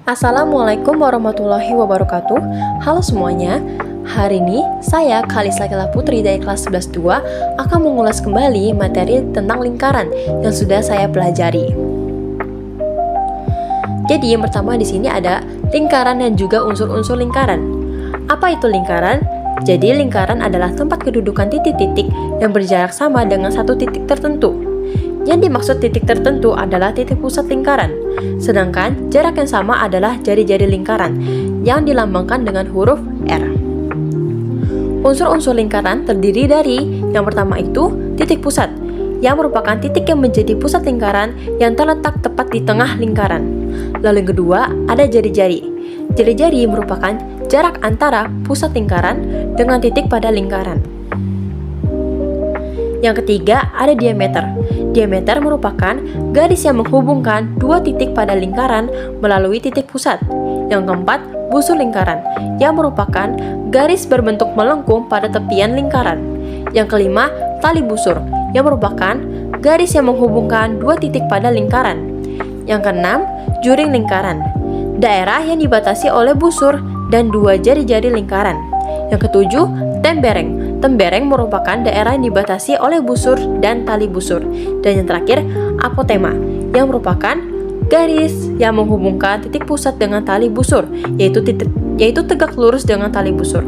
Assalamualaikum warahmatullahi wabarakatuh. Halo semuanya. Hari ini saya Khalisla Putri dari kelas 11-2 akan mengulas kembali materi tentang lingkaran yang sudah saya pelajari. Jadi yang pertama di sini ada lingkaran dan juga unsur-unsur lingkaran. Apa itu lingkaran? Jadi lingkaran adalah tempat kedudukan titik-titik yang berjarak sama dengan satu titik tertentu. Yang dimaksud titik tertentu adalah titik pusat lingkaran, sedangkan jarak yang sama adalah jari-jari lingkaran yang dilambangkan dengan huruf R. Unsur-unsur lingkaran terdiri dari yang pertama itu titik pusat, yang merupakan titik yang menjadi pusat lingkaran yang terletak tepat di tengah lingkaran. Lalu yang kedua ada jari-jari. Jari-jari merupakan jarak antara pusat lingkaran dengan titik pada lingkaran. Yang ketiga ada diameter. Diameter merupakan garis yang menghubungkan dua titik pada lingkaran melalui titik pusat. Yang keempat, busur lingkaran, yang merupakan garis berbentuk melengkung pada tepian lingkaran. Yang kelima, tali busur, yang merupakan garis yang menghubungkan dua titik pada lingkaran. Yang keenam, juring lingkaran, daerah yang dibatasi oleh busur dan dua jari-jari lingkaran. Yang ketujuh, tembereng. Tembereng merupakan daerah yang dibatasi oleh busur dan tali busur. Dan yang terakhir, apotema, yang merupakan garis yang menghubungkan titik pusat dengan tali busur, yaitu tegak lurus dengan tali busur.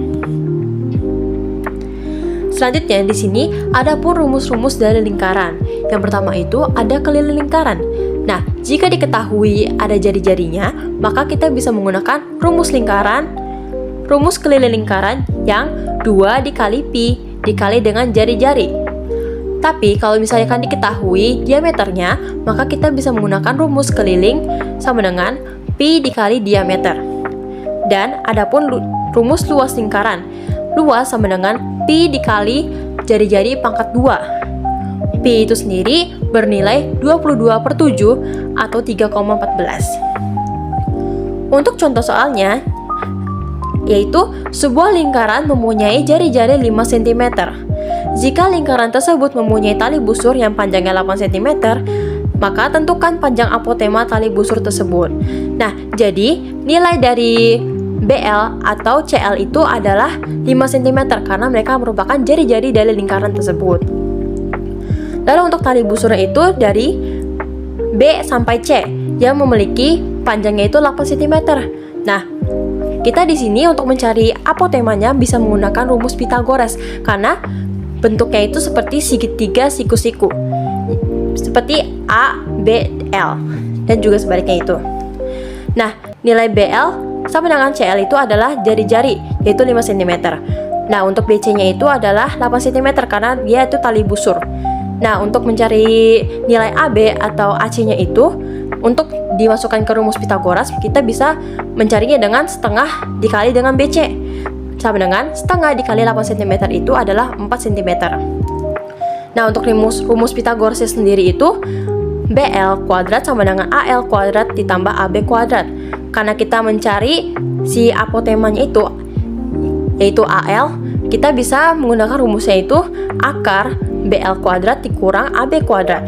Selanjutnya di sini ada pun rumus-rumus dari lingkaran. Yang pertama itu ada keliling lingkaran. Nah, jika diketahui ada jari-jarinya, maka kita bisa menggunakan rumus keliling lingkaran yang 2 dikali pi dikali dengan jari-jari. Tapi kalau misalkan diketahui diameternya, maka kita bisa menggunakan rumus keliling sama dengan pi dikali diameter. Dan adapun rumus luas lingkaran, luas sama dengan pi dikali jari-jari pangkat 2. Pi itu sendiri bernilai 22/7 atau 3,14. Untuk contoh soalnya, yaitu sebuah lingkaran mempunyai jari-jari 5 cm. Jika lingkaran tersebut mempunyai tali busur yang panjangnya 8 cm, maka tentukan panjang apotema tali busur tersebut. Nah, jadi nilai dari BL atau CL itu adalah 5 cm karena mereka merupakan jari-jari dari lingkaran tersebut. Lalu untuk tali busurnya itu dari B sampai C yang memiliki panjangnya itu 8 cm. Nah, kita di sini untuk mencari apotemanya bisa menggunakan rumus Pythagoras karena bentuknya itu seperti segitiga siku-siku, seperti A, B, L, dan juga sebaliknya itu. Nah, nilai BL sama dengan CL itu adalah jari-jari, yaitu 5 cm. Nah, untuk BC-nya itu adalah 8 cm karena dia itu tali busur. Nah, untuk mencari nilai AB atau AC-nya itu, untuk dimasukkan ke rumus Pythagoras, kita bisa mencarinya dengan setengah dikali dengan BC. Sama dengan setengah dikali 8 cm itu adalah 4 cm. Nah, untuk rumus Pythagoras sendiri itu, BL kuadrat sama dengan AL kuadrat ditambah AB kuadrat. Karena kita mencari si apotemanya itu, yaitu AL, kita bisa menggunakan rumusnya itu akar BL kuadrat dikurang AB kuadrat.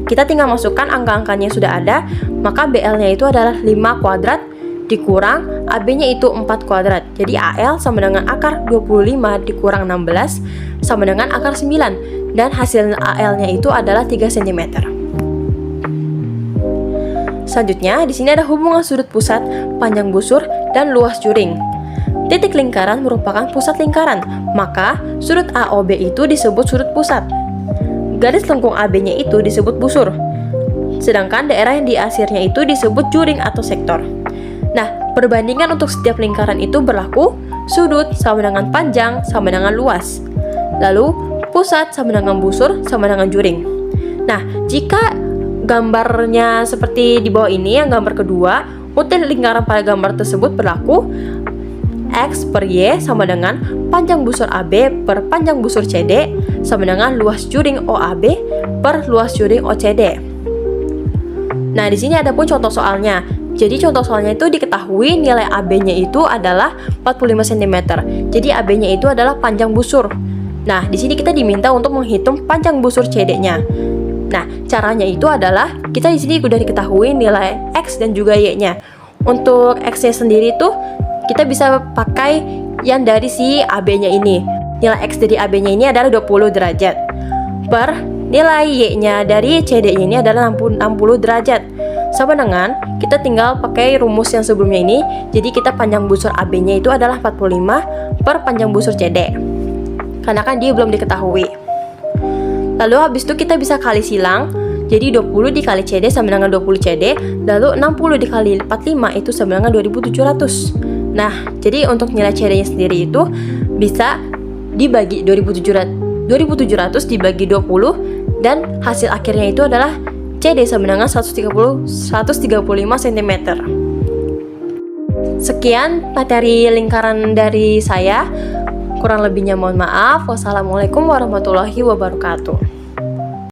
Kita tinggal masukkan angka-angkanya yang sudah ada, maka BL-nya itu adalah 5 kuadrat dikurang AB-nya itu 4 kuadrat. Jadi AL sama dengan akar 25 dikurang 16 sama dengan akar 9, dan hasil AL-nya itu adalah 3 cm. Selanjutnya, di sini ada hubungan sudut pusat, panjang busur, dan luas juring. Titik lingkaran merupakan pusat lingkaran, maka sudut AOB itu disebut sudut pusat. Garis lengkung AB-nya itu disebut busur, sedangkan daerah yang diasirnya itu disebut juring atau sektor. Nah, perbandingan untuk setiap lingkaran itu berlaku sudut sama dengan panjang sama dengan luas. Lalu, pusat sama dengan busur sama dengan juring. Nah, jika gambarnya seperti di bawah ini, yang gambar kedua, untuk lingkaran pada gambar tersebut berlaku X per Y sama dengan panjang busur AB per panjang busur CD sama dengan luas juring OAB per luas juring OCD. Nah, di sini ada pun contoh soalnya. Jadi contoh soalnya itu diketahui nilai AB-nya itu adalah 45 cm. Jadi AB-nya itu adalah panjang busur. Nah, di sini kita diminta untuk menghitung panjang busur CD-nya. Nah, caranya itu adalah kita di sini sudah diketahui nilai X dan juga Y-nya. untuk X-nya sendiri tuh kita bisa pakai yang dari si AB-nya ini. Nilai X dari AB-nya ini adalah 20 derajat. Per nilai Y-nya dari CD-nya ini adalah 60 derajat. Sama dengan kita tinggal pakai rumus yang sebelumnya ini. Jadi kita panjang busur AB-nya itu adalah 45 per panjang busur CD. Karena kan dia belum diketahui. Lalu habis itu kita bisa kali silang. Jadi 20 dikali CD sama dengan 20 CD. Lalu 60 dikali 45 itu sama dengan 2700. Nah, jadi untuk nilai CD-nya sendiri itu bisa dibagi 2700 dibagi 20 dan hasil akhirnya itu adalah CD sama dengan 135 cm. Sekian materi lingkaran dari saya. Kurang lebihnya mohon maaf. Wassalamualaikum warahmatullahi wabarakatuh.